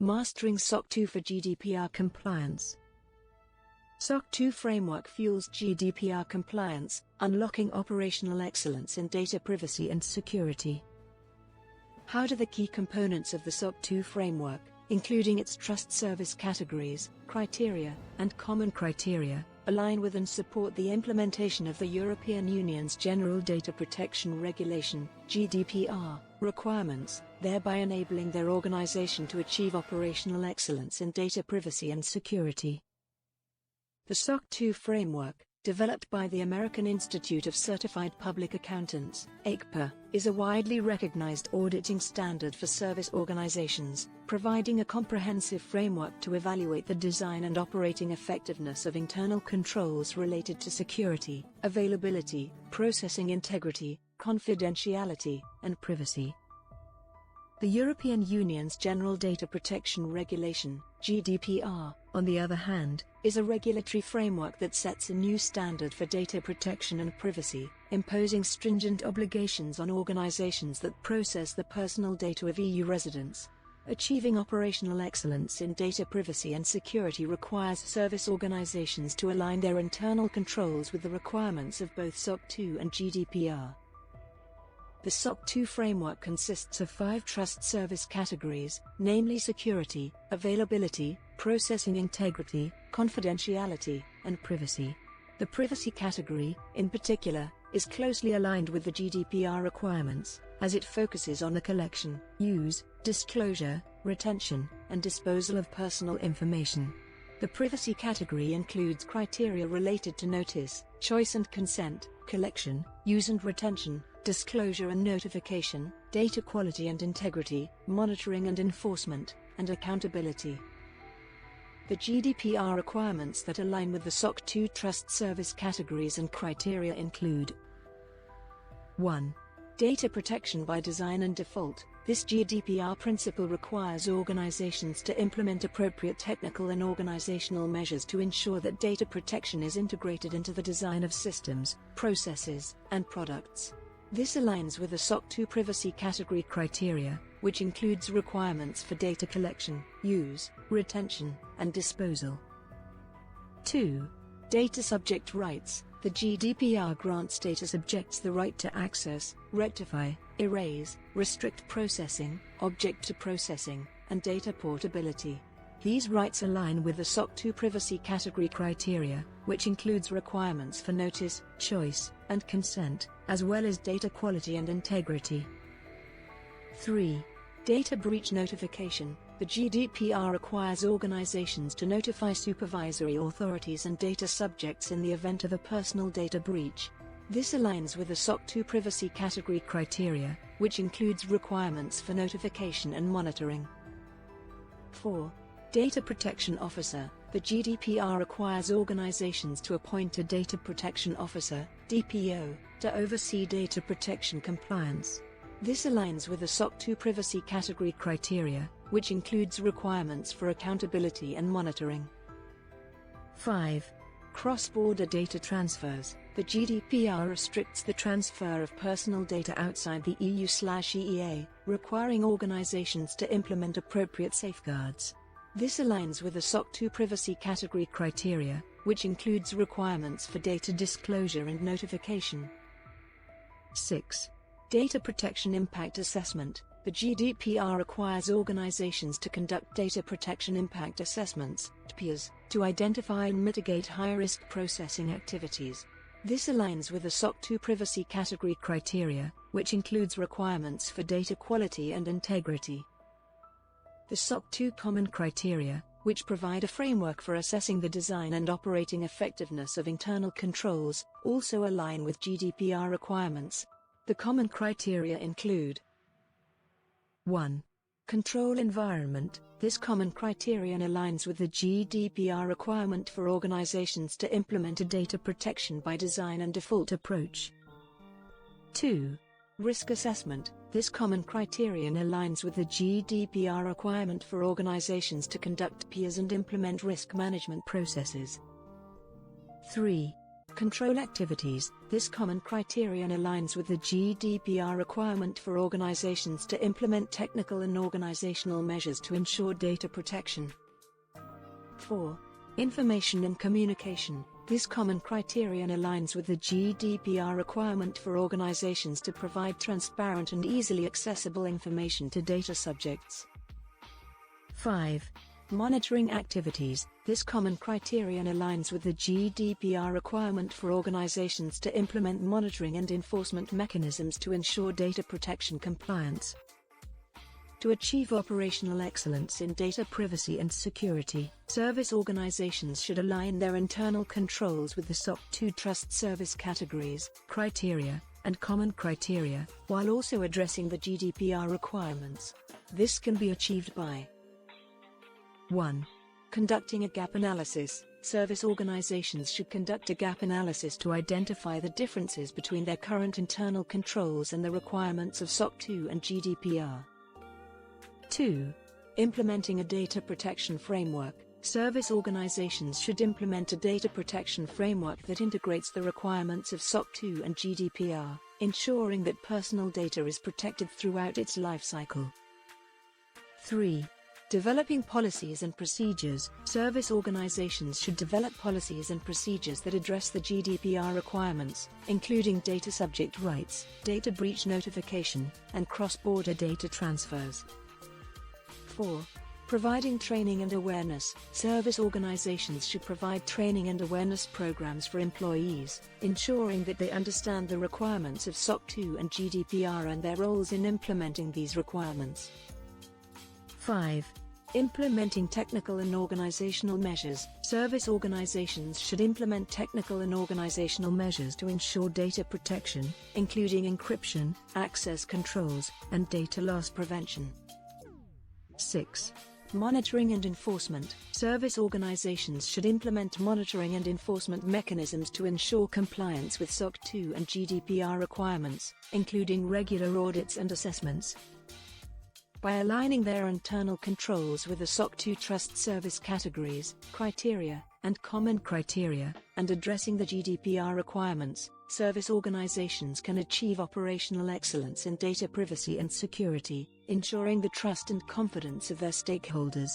Mastering SOC 2 for GDPR compliance. SOC 2 framework fuels GDPR compliance, unlocking operational excellence in data privacy and security. How do the key components of the SOC 2 framework, including its trust service categories, criteria, and common criteria, align with and support the implementation of the European Union's General Data Protection Regulation (GDPR) requirements, thereby enabling their organization to achieve operational excellence in data privacy and security? The SOC 2 framework, developed by the American Institute of Certified Public Accountants (AICPA), is a widely recognized auditing standard for service organizations, providing a comprehensive framework to evaluate the design and operating effectiveness of internal controls related to security, availability, processing integrity, confidentiality, and privacy. The European Union's General Data Protection Regulation (GDPR), on the other hand, is a regulatory framework that sets a new standard for data protection and privacy, imposing stringent obligations on organizations that process the personal data of EU residents. Achieving operational excellence in data privacy and security requires service organizations to align their internal controls with the requirements of both SOC 2 and GDPR. The SOC 2 framework consists of 5 trust service categories, namely security, availability, processing integrity, confidentiality, and privacy. The privacy category, in particular, is closely aligned with the GDPR requirements, as it focuses on the collection, use, disclosure, retention, and disposal of personal information. The privacy category includes criteria related to notice, choice and consent, collection, use and retention, disclosure and notification, data quality and integrity, monitoring and enforcement, and accountability. The GDPR requirements that align with the SOC 2 trust service categories and criteria include: 1. Data protection by design and default. This GDPR principle requires organizations to implement appropriate technical and organizational measures to ensure that data protection is integrated into the design of systems, processes, and products. This aligns with the SOC 2 privacy category criteria, which includes requirements for data collection, use, retention, and disposal. 2. Data subject rights. The GDPR grants data subjects the right to access, rectify, erase, restrict processing, object to processing, and data portability. These rights align with the SOC 2 privacy category criteria, which includes requirements for notice, choice, and consent, as well as data quality and integrity. 3. Data breach notification. The GDPR requires organizations to notify supervisory authorities and data subjects in the event of a personal data breach. This aligns with the SOC 2 privacy category criteria, which includes requirements for notification and monitoring. 4. Data Protection Officer. The GDPR requires organizations to appoint a Data Protection Officer, DPO, to oversee data protection compliance. This aligns with the SOC 2 privacy category criteria, which includes requirements for accountability and monitoring. 5. Cross-border data transfers. The GDPR restricts the transfer of personal data outside the EU/EEA, requiring organizations to implement appropriate safeguards. This aligns with the SOC 2 privacy category criteria, which includes requirements for data disclosure and notification. 6. Data Protection Impact Assessment. The GDPR requires organizations to conduct data protection impact assessments, DPIAs, to identify and mitigate high-risk processing activities. This aligns with the SOC 2 privacy category criteria, which includes requirements for data quality and integrity. The SOC 2 common criteria, which provide a framework for assessing the design and operating effectiveness of internal controls, also align with GDPR requirements. The common criteria include: 1. Control environment. This common criterion aligns with the GDPR requirement for organizations to implement a data protection by design and default approach. 2. Risk assessment. This common criterion aligns with the GDPR requirement for organizations to conduct PIAs and implement risk management processes. 3. Control activities. This common criterion aligns with the GDPR requirement for organizations to implement technical and organizational measures to ensure data protection. 4. Information and communication. This common criterion aligns with the GDPR requirement for organizations to provide transparent and easily accessible information to data subjects. 5. Monitoring activities. This common criterion aligns with the GDPR requirement for organizations to implement monitoring and enforcement mechanisms to ensure data protection compliance. To achieve operational excellence in data privacy and security, service organizations should align their internal controls with the SOC 2 trust service categories, criteria, and common criteria, while also addressing the GDPR requirements. This can be achieved by 1. Conducting a gap analysis. Service organizations should conduct a gap analysis to identify the differences between their current internal controls and the requirements of SOC 2 and GDPR. 2. Implementing a data protection framework. Service organizations should implement a data protection framework that integrates the requirements of SOC 2 and GDPR, ensuring that personal data is protected throughout its life cycle. 3. Developing policies and procedures. Service organizations should develop policies and procedures that address the GDPR requirements, including data subject rights, data breach notification, and cross-border data transfers. 4. Providing training and awareness. Service organizations should provide training and awareness programs for employees, ensuring that they understand the requirements of SOC 2 and GDPR and their roles in implementing these requirements. 5. Implementing technical and organizational measures. Service organizations should implement technical and organizational measures to ensure data protection, including encryption, access controls, and data loss prevention. 6. Monitoring and enforcement. Service organizations should implement monitoring and enforcement mechanisms to ensure compliance with SOC 2 and GDPR requirements, including regular audits and assessments. By aligning their internal controls with the SOC 2 trust service categories, criteria, and common criteria, and addressing the GDPR requirements, service organizations can achieve operational excellence in data privacy and security, ensuring the trust and confidence of their stakeholders.